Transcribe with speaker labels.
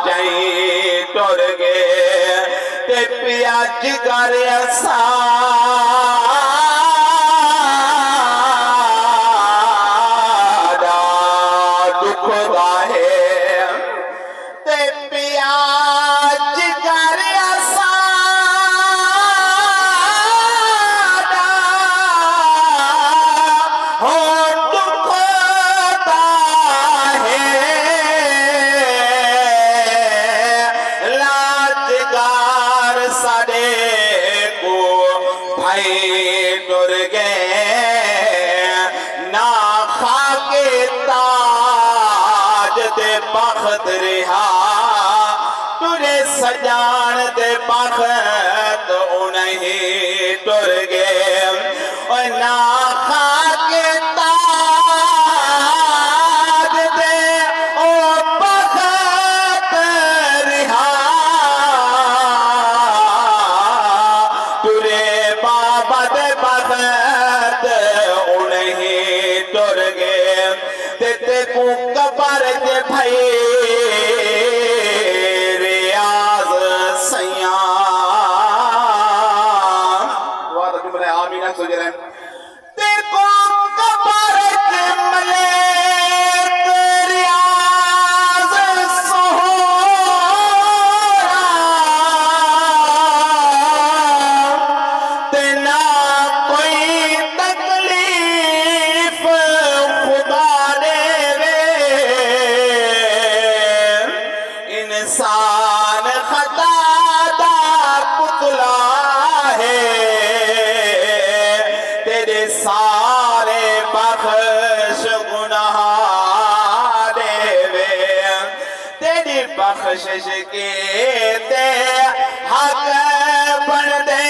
Speaker 1: जाई टुर गए ते पिया जिगर असा दुखदा है ते पिया जिगर असा हो दुखदा है लाजगार साडे को भाई टुर गए ना खाके ताज दे बख्त रिहा तुरे सजान दे बख्त उन्हीं टुर गए और ना खाके ताज दे ओ बख्त रिहा तुरे बाबा दे बख्त उन्हीं टुर गए ते को कबर दे भाई रियाज सैया दुआ तो जुमले आमीन सोच रहे ते को कबर दे मले रियाज सोहरा ते ना कोई तकलीफ खुदा देवे इंसान खता दा पुतला है तेरे सारे बख्श गुनाह देवे तेरी बख्शिश के ते हक बन दे